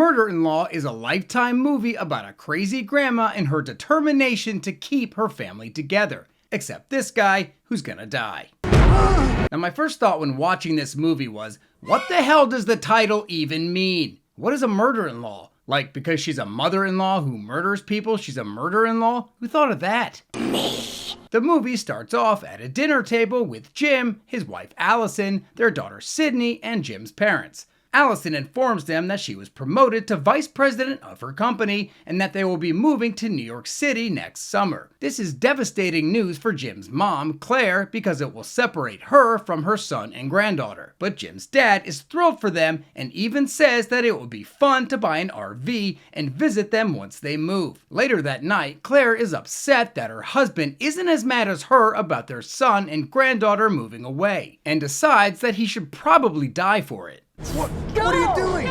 Murder-in-Law is a Lifetime movie about a crazy grandma and her determination to keep her family together. Except this guy, who's gonna die. Now my first thought when watching this movie was, what the hell does the title even mean? What is a murder-in-law? Like, because she's a mother-in-law who murders people, she's a murder-in-law? Who thought of that? The movie starts off at a dinner table with Jim, his wife Allison, their daughter Sydney, and Jim's parents. Allison informs them that she was promoted to vice president of her company and that they will be moving to New York City next summer. This is devastating news for Jim's mom, Claire, because it will separate her from her son and granddaughter. But Jim's dad is thrilled for them and even says that it will be fun to buy an RV and visit them once they move. Later that night, Claire is upset that her husband isn't as mad as her about their son and granddaughter moving away, and decides that he should probably die for it. What are you doing?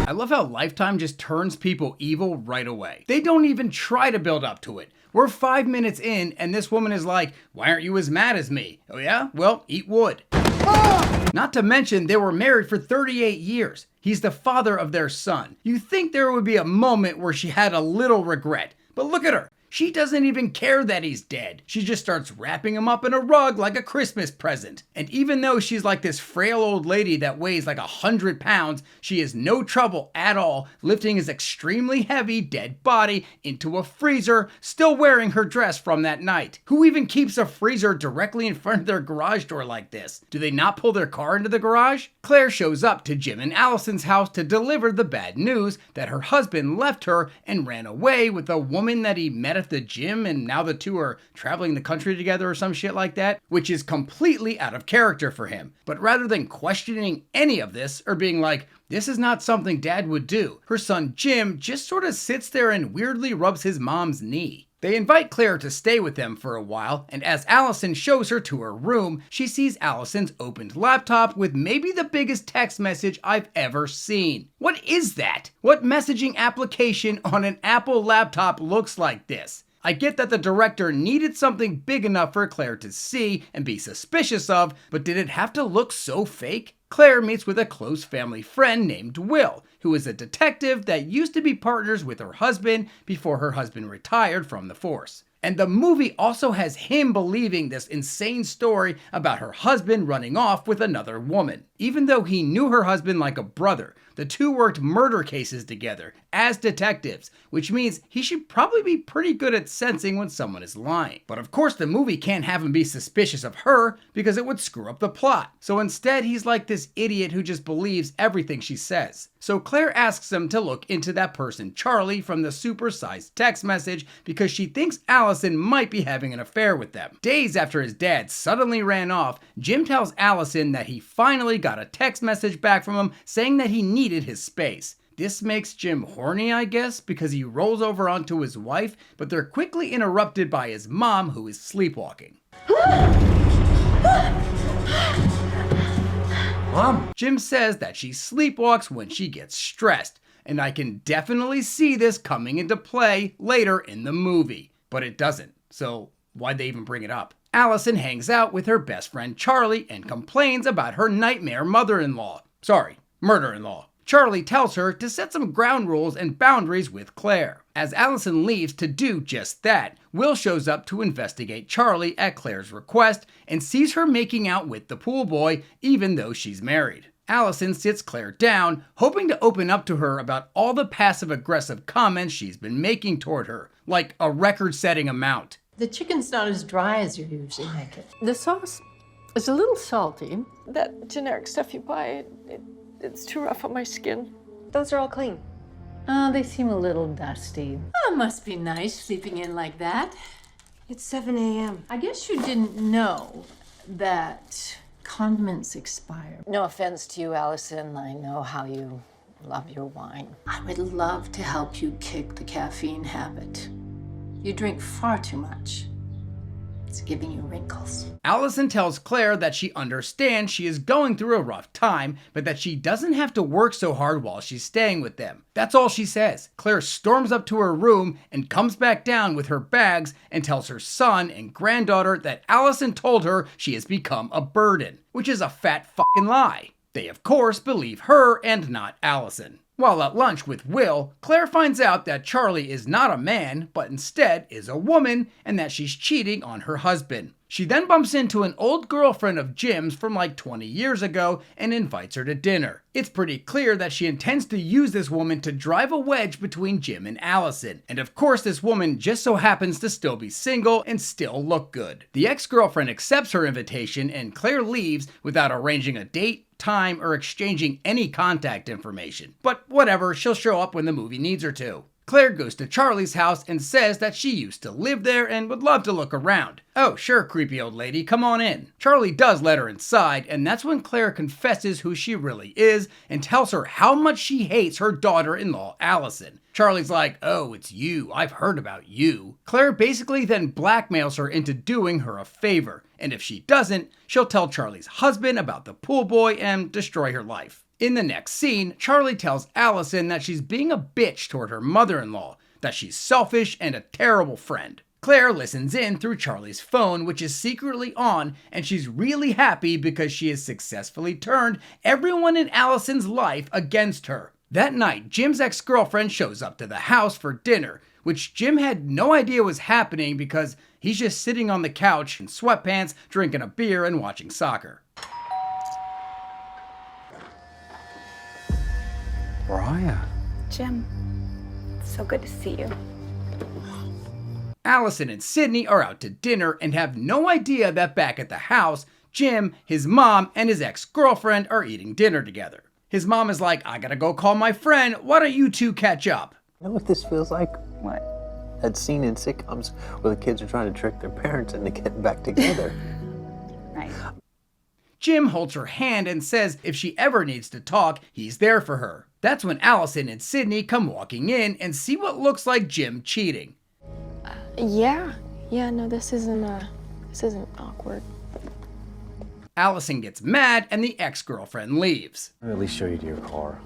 I love how Lifetime just turns people evil right away. They don't even try to build up to it. We're 5 minutes in and this woman is like, why aren't you as mad as me? Oh yeah? Well, eat wood. Not to mention they were married for 38 years. He's the father of their son. You think there would be a moment where she had a little regret, but look at her. She doesn't even care that he's dead. She just starts wrapping him up in a rug like a Christmas present. And even though she's like this frail old lady that weighs like 100 pounds, she has no trouble at all lifting his extremely heavy dead body into a freezer, still wearing her dress from that night. Who even keeps a freezer directly in front of their garage door like this? Do they not pull their car into the garage? Claire shows up to Jim and Allison's house to deliver the bad news that her husband left her and ran away with a woman that he met at the gym, and now the two are traveling the country together or some shit like that, which is completely out of character for him. But rather than questioning any of this or being like, this is not something dad would do, her son Jim just sort of sits there and weirdly rubs his mom's knee. They invite Claire to stay with them for a while, and as Allison shows her to her room, she sees Allison's opened laptop with maybe the biggest text message I've ever seen. What is that? What messaging application on an Apple laptop looks like this? I get that the director needed something big enough for Claire to see and be suspicious of, but did it have to look so fake? Claire meets with a close family friend named Will, who is a detective that used to be partners with her husband before her husband retired from the force. And the movie also has him believing this insane story about her husband running off with another woman. Even though he knew her husband like a brother, the two worked murder cases together as detectives, which means he should probably be pretty good at sensing when someone is lying. But of course the movie can't have him be suspicious of her because it would screw up the plot. So instead he's like this idiot who just believes everything she says. So Claire asks him to look into that person Charlie from the supersized text message because she thinks Allison might be having an affair with them. Days after his dad suddenly ran off, Jim tells Allison that he finally got a text message back from him saying that he needed his space. This makes Jim horny, I guess, because he rolls over onto his wife, but they're quickly interrupted by his mom, who is sleepwalking. Mom? Jim says that she sleepwalks when she gets stressed, and I can definitely see this coming into play later in the movie. But it doesn't, so why'd they even bring it up? Allison hangs out with her best friend Charlie and complains about her nightmare mother-in-law. Sorry, murder-in-law. Charlie tells her to set some ground rules and boundaries with Claire. As Allison leaves to do just that, Will shows up to investigate Charlie at Claire's request and sees her making out with the pool boy even though she's married. Allison sits Claire down, hoping to open up to her about all the passive-aggressive comments she's been making toward her, like a record-setting amount. The chicken's not as dry as you usually make it. The sauce is a little salty. That generic stuff you buy, it's too rough on my skin. Those are all clean. Oh, they seem a little dusty. Oh, must be nice sleeping in like that. It's 7 a.m. I guess you didn't know that condiments expire. No offense to you, Allison. I know how you love your wine. I would love to help you kick the caffeine habit. You drink far too much. It's giving you wrinkles. Allison tells Claire that she understands she is going through a rough time, but that she doesn't have to work so hard while she's staying with them. That's all she says. Claire storms up to her room and comes back down with her bags and tells her son and granddaughter that Allison told her she has become a burden, which is a fat fucking lie. They of course believe her and not Allison. While at lunch with Will, Claire finds out that Charlie is not a man, but instead is a woman, and that she's cheating on her husband. She then bumps into an old girlfriend of Jim's from like 20 years ago and invites her to dinner. It's pretty clear that she intends to use this woman to drive a wedge between Jim and Allison. And of course this woman just so happens to still be single and still look good. The ex-girlfriend accepts her invitation and Claire leaves without arranging a date, time, or exchanging any contact information. But whatever, she'll show up when the movie needs her to. Claire goes to Charlie's house and says that she used to live there and would love to look around. Oh, sure, creepy old lady, come on in. Charlie does let her inside, and that's when Claire confesses who she really is and tells her how much she hates her daughter-in-law, Allison. Charlie's like, oh, it's you, I've heard about you. Claire basically then blackmails her into doing her a favor, and if she doesn't, she'll tell Charlie's husband about the pool boy and destroy her life. In the next scene, Charlie tells Allison that she's being a bitch toward her mother-in-law, that she's selfish and a terrible friend. Claire listens in through Charlie's phone, which is secretly on, and she's really happy because she has successfully turned everyone in Allison's life against her. That night, Jim's ex-girlfriend shows up to the house for dinner, which Jim had no idea was happening because he's just sitting on the couch in sweatpants, drinking a beer and watching soccer. Mariah. Jim, so good to see you. Allison and Sydney are out to dinner and have no idea that back at the house, Jim, his mom, and his ex-girlfriend are eating dinner together. His mom is like, I gotta go call my friend, why don't you two catch up? You know what this feels like? What? That scene in sitcoms where the kids are trying to trick their parents into getting back together. Right. Jim holds her hand and says if she ever needs to talk, he's there for her. That's when Allison and Sydney come walking in and see what looks like Jim cheating. Yeah, no, this isn't awkward. Allison gets mad and the ex-girlfriend leaves. I'll at least show you to your car.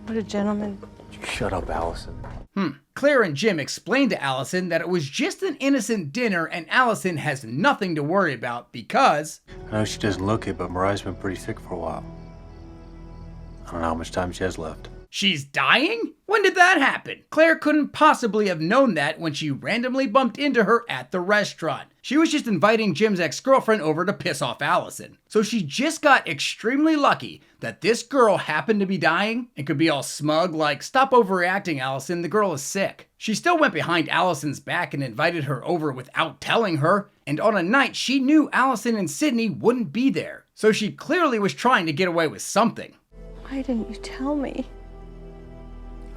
What a gentleman. Shut up, Allison. Claire and Jim explain to Allison that it was just an innocent dinner and Allison has nothing to worry about because... I know she doesn't look it, but Mariah's been pretty sick for a while. I don't know how much time she has left. She's dying? When did that happen? Claire couldn't possibly have known that when she randomly bumped into her at the restaurant. She was just inviting Jim's ex-girlfriend over to piss off Allison. So she just got extremely lucky that this girl happened to be dying and could be all smug like, stop overreacting, Allison, the girl is sick. She still went behind Allison's back and invited her over without telling her, and on a night she knew Allison and Sydney wouldn't be there. So she clearly was trying to get away with something. Why didn't you tell me?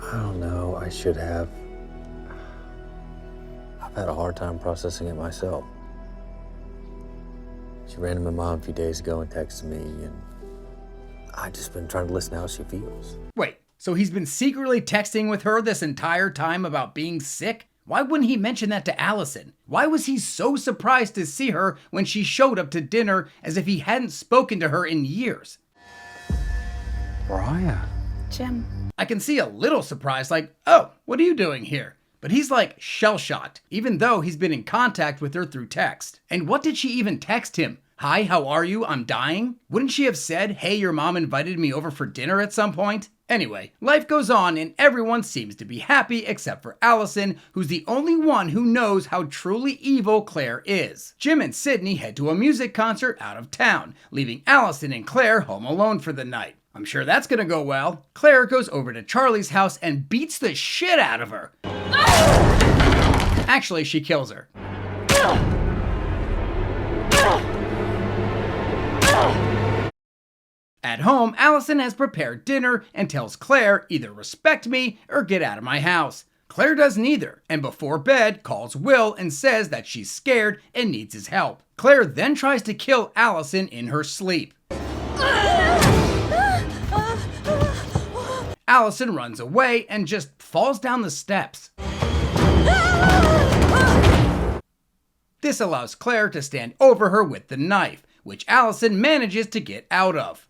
I don't know, I should have. I've had a hard time processing it myself. She ran to my mom a few days ago and texted me, and I've just been trying to listen to how she feels. Wait, so he's been secretly texting with her this entire time about being sick? Why wouldn't he mention that to Allison? Why was he so surprised to see her when she showed up to dinner as if he hadn't spoken to her in years? Mariah. Jim. I can see a little surprise, like, oh, what are you doing here? But he's like shell-shocked, even though he's been in contact with her through text. And what did she even text him? Hi, how are you? I'm dying? Wouldn't she have said, hey, your mom invited me over for dinner at some point? Anyway, life goes on and everyone seems to be happy except for Allison, who's the only one who knows how truly evil Claire is. Jim and Sydney head to a music concert out of town, leaving Allison and Claire home alone for the night. I'm sure that's gonna go well. Claire goes over to Charlie's house and beats the shit out of her. Actually, she kills her. At home, Allison has prepared dinner and tells Claire either respect me or get out of my house. Claire does neither, and before bed calls Will and says that she's scared and needs his help. Claire then tries to kill Allison in her sleep. Allison runs away and just falls down the steps. This allows Claire to stand over her with the knife, which Allison manages to get out of.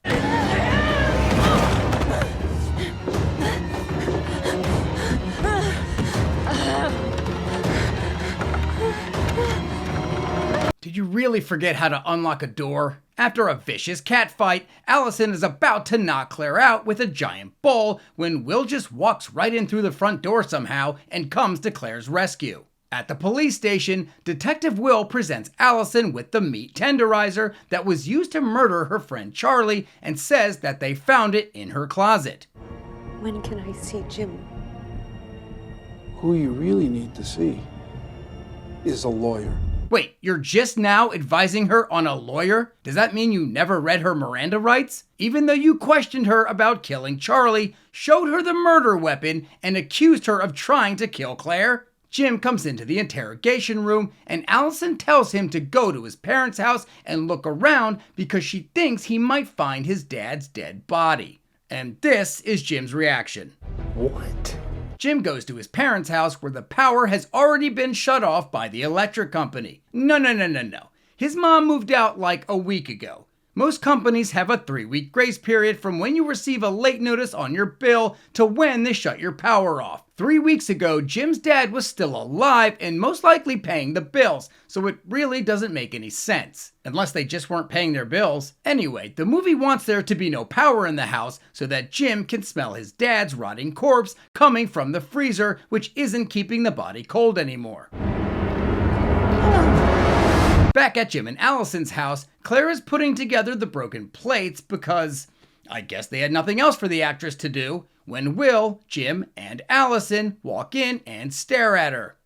Did you really forget how to unlock a door? After a vicious catfight, Allison is about to knock Claire out with a giant bowl when Will just walks right in through the front door somehow and comes to Claire's rescue. At the police station, Detective Will presents Allison with the meat tenderizer that was used to murder her friend Charlie and says that they found it in her closet. When can I see Jim? Who you really need to see is a lawyer. Wait, you're just now advising her on a lawyer? Does that mean you never read her Miranda rights? Even though you questioned her about killing Charlie, showed her the murder weapon, and accused her of trying to kill Claire? Jim comes into the interrogation room, and Allison tells him to go to his parents' house and look around because she thinks he might find his dad's dead body. And this is Jim's reaction. What? Jim goes to his parents' house where the power has already been shut off by the electric company. No. His mom moved out like a week ago. Most companies have a 3-week grace period from when you receive a late notice on your bill to when they shut your power off. 3 weeks ago, Jim's dad was still alive and most likely paying the bills, so it really doesn't make any sense. Unless they just weren't paying their bills. Anyway, the movie wants there to be no power in the house so that Jim can smell his dad's rotting corpse coming from the freezer, which isn't keeping the body cold anymore. Back at Jim and Allison's house, Claire is putting together the broken plates because I guess they had nothing else for the actress to do when Will, Jim, and Allison walk in and stare at her.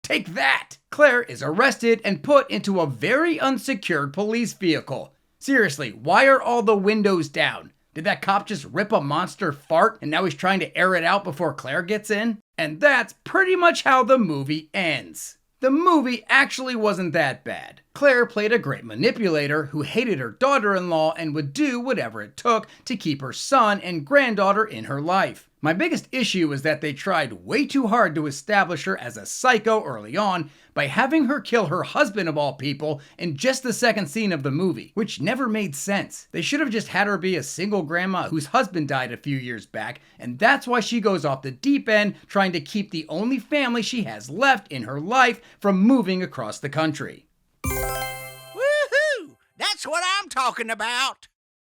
Take that! Claire is arrested and put into a very unsecured police vehicle. Seriously, why are all the windows down? Did that cop just rip a monster fart and now he's trying to air it out before Claire gets in? And that's pretty much how the movie ends. The movie actually wasn't that bad. Claire played a great manipulator who hated her daughter-in-law and would do whatever it took to keep her son and granddaughter in her life. My biggest issue is that they tried way too hard to establish her as a psycho early on by having her kill her husband of all people in just the second scene of the movie, which never made sense. They should have just had her be a single grandma whose husband died a few years back, and that's why she goes off the deep end trying to keep the only family she has left in her life from moving across the country. Woohoo! That's what I'm talking about.